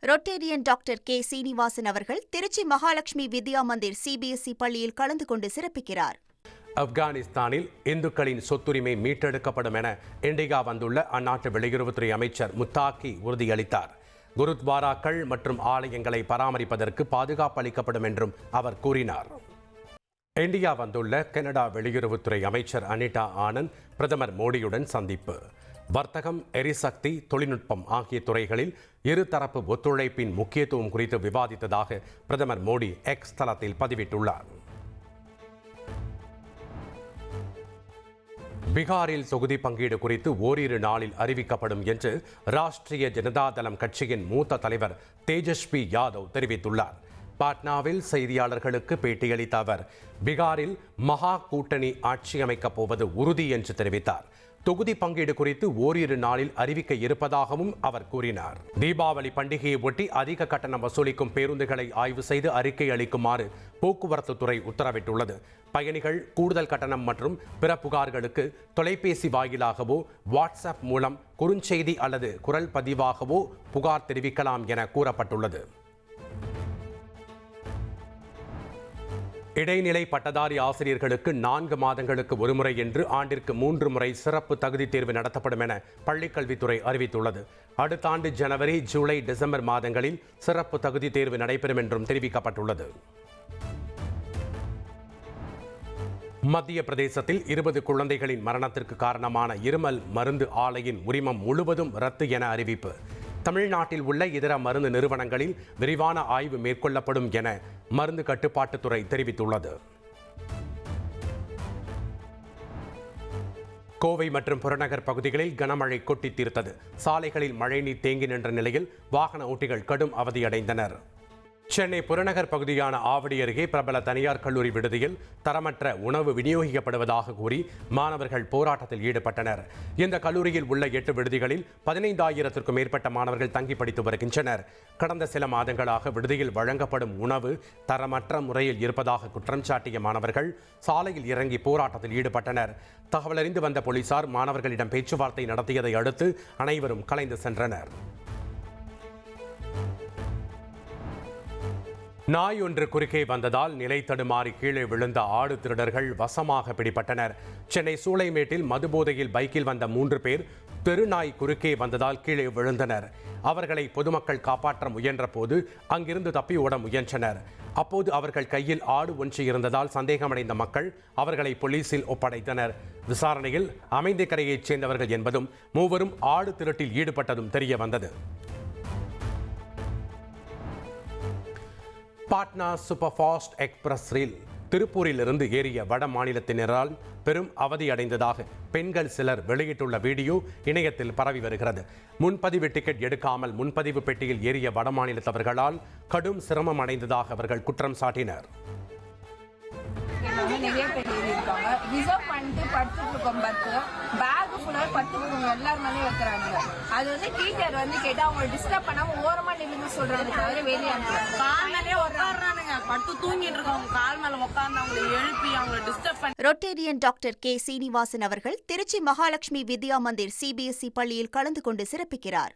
Rotarian doctor K. Srinivasan அவர்கள் Trichy Mahalakshmi Vidya Mandir CBSE பள்ளியில் கலந்து கொண்டு சிறப்பிக்கிறார். ஆப்கானிஸ்தானில் இந்துக்களின் சொத்துரிமை மீட்டெடுக்கப்படும் என இந்தியா வந்துள்ள அந்நாட்டு வெளியுறவுத்துறை அமைச்சர் முத்தாக்கி உறுதியளித்தார். குருத்வாராக்கள் மற்றும் ஆலயங்களை பராமரிப்பதற்கு பாதுகாப்பு அளிக்கப்படும் என்றும் அவர் கூறினார். இந்தியா வந்துள்ள கனடா வெளியுறவுத்துறை அமைச்சர் அனிதா ஆனந்த் பிரதமர் மோடியுடன் சந்திப்பு. வர்த்தகம், எரிசக்தி, தொழில்நுட்பம் ஆகிய துறைகளில் இருதரப்பு ஒத்துழைப்பின் முக்கியத்துவம் குறித்து விவாதித்ததாக பிரதமர் மோடி எக்ஸ் தளத்தில் பதிவிட்டுள்ளார். பீகாரில் தொகுதி பங்கீடு குறித்து ஓரிரு நாளில் அறிவிக்கப்படும் என்று ராஷ்டிரிய ஜனதாதளம் கட்சியின் மூத்த தலைவர் தேஜஸ்வி யாதவ் தெரிவித்துள்ளார். பாட்னாவில் செய்தியாளர்களுக்கு பேட்டியளித்த அவர், பீகாரில் மகா கூட்டணி ஆட்சி அமைக்கப் போவது உறுதி என்று தெரிவித்தார். தொகுதி பங்கீடு குறித்து ஓரிரு நாளில் அறிவிக்க இருப்பதாகவும் அவர் கூறினார். தீபாவளி பண்டிகையை ஒட்டி அதிக கட்டணம் வசூலிக்கும் பேருந்துகளை ஆய்வு செய்து அறிக்கை அளிக்குமாறு போக்குவரத்து துறை உத்தரவிட்டுள்ளது. பயணிகள் கூடுதல் கட்டணம் மற்றும் பிற புகார்களுக்கு தொலைபேசி வாயிலாகவோ வாட்ஸ்அப் மூலம் குறுஞ்செய்தி அல்லது குரல் பதிவாகவோ புகார் தெரிவிக்கலாம் என கூறப்பட்டுள்ளது. இடைநிலை பட்டதாரி ஆசிரியர்களுக்கு 4 மாதங்களுக்கு ஒருமுறை என்று ஆண்டிற்கு 3 முறை சிறப்பு தகுதி தேர்வு நடத்தப்படும் என பள்ளிக்கல்வித்துறை அறிவித்துள்ளது. அடுத்த ஆண்டு ஜனவரி, ஜூலை, டிசம்பர் மாதங்களில் சிறப்பு தகுதி தேர்வு நடைபெறும் என்றும் தெரிவிக்கப்பட்டுள்ளது. மத்திய பிரதேசத்தில் 20 குழந்தைகளின் மரணத்திற்கு காரணமான இருமல் மருந்து ஆலையின் உரிமம் முழுவதும் ரத்து என அறிவிப்பு. தமிழ்நாட்டில் உள்ள இதர மருந்து நிறுவனங்களில் விரிவான ஆய்வு மேற்கொள்ளப்படும் என மருந்து கட்டுப்பாட்டுத்துறை தெரிவித்துள்ளது. கோவை மற்றும் புறநகர் பகுதிகளில் கனமழை கொட்டி தீர்த்தது. சாலைகளில் மழைநீர் தேங்கி நின்ற நிலையில் வாகன ஓட்டிகள் கடும் அவதியடைந்தனர். சென்னை புறநகர் பகுதியான ஆவடி அருகே பிரபல தனியார் கல்லூரி விடுதியில் தரமற்ற உணவு விநியோகிக்கப்படுவதாக கூறி மாணவர்கள் போராட்டத்தில் ஈடுபட்டனர். இந்த கல்லூரியில் உள்ள 8 விடுதிகளில் 15,000க்கும் மேற்பட்ட மாணவர்கள் தங்கி படித்து வருகின்றனர். கடந்த சில மாதங்களாக விடுதியில் வழங்கப்படும் உணவு தரமற்ற முறையில் இருப்பதாக குற்றம் சாட்டிய மாணவர்கள் சாலையில் இறங்கி போராட்டத்தில் ஈடுபட்டனர். தகவல் அறிந்து வந்த போலீசார் மாணவர்களிடம் பேச்சுவார்த்தை நடத்தியதை அடுத்து அனைவரும் கலைந்து சென்றனர். நாய் ஒன்று குறுக்கே வந்ததால் நிலை தடுமாறி கீழே விழுந்த ஆடு திருடர்கள் வசமாக பிடிபட்டனர். சென்னை சூளைமேட்டில் மதுபோதையில் பைக்கில் வந்த 3 பேர் தெருநாய் குறுக்கே வந்ததால் கீழே விழுந்தனர். அவர்களை பொதுமக்கள் காப்பாற்ற முயன்ற போது அங்கிருந்து தப்பி ஓட முயன்றனர். அப்போது அவர்கள் கையில் ஆடு ஒன்று இருந்ததால் சந்தேகமடைந்த மக்கள் அவர்களை போலீசில் ஒப்படைத்தனர். விசாரணையில் அமைந்திக்கரையைச் சேர்ந்தவர்கள் என்பதும் மூவரும் ஆடு திருட்டில் ஈடுபட்டதும் தெரிய வந்தது. பாட்னா சூப்பர் ஃபாஸ்ட் எக்ஸ்பிரஸ் ரயில் திருப்பூரில் இருந்து ஏறிய வட மாநிலத்தினரால் பெரும் அவதியடைந்ததாக பெண்கள் சிலர் வெளியிட்டுள்ள வீடியோ இணையத்தில் பரவி வருகிறது. முன்பதிவு டிக்கெட் எடுக்காமல் முன்பதிவு பெட்டியில் ஏறிய வட மாநிலத்தவர்களால் கடும் சிரமம் அடைந்ததாக அவர்கள் குற்றம் சாட்டினர். நிறைய பேர் இருக்காங்க. ரிசர்வ் பண்ணிட்டு படுத்துட்டு இருக்கோம். பேக் ஃபுல்லாக படுத்துட்டு எல்லாரும் மேலே வைக்கிறாங்க. அது வந்து டீச்சர் வந்து கேட்டு அவங்க டிஸ்டர்ப் பண்ணாம ஓரமா நிமிந்து சொல்றாங்க தவிர வெளியே கால் மேலே உட்காடுறானுங்க. படுத்து தூங்கிட்டு இருக்கவங்க கால் மேல உட்கார்ந்து அவங்களை எழுப்பி அவங்களை டிஸ்டர்ப் பண்ணி. Rotarian doctor K. சீனிவாசன் அவர்கள் திருச்சி மகாலட்சுமி வித்யா மந்திர் சிபிஎஸ்இ பள்ளியில் கலந்து கொண்டு சிறப்பிக்கிறார்.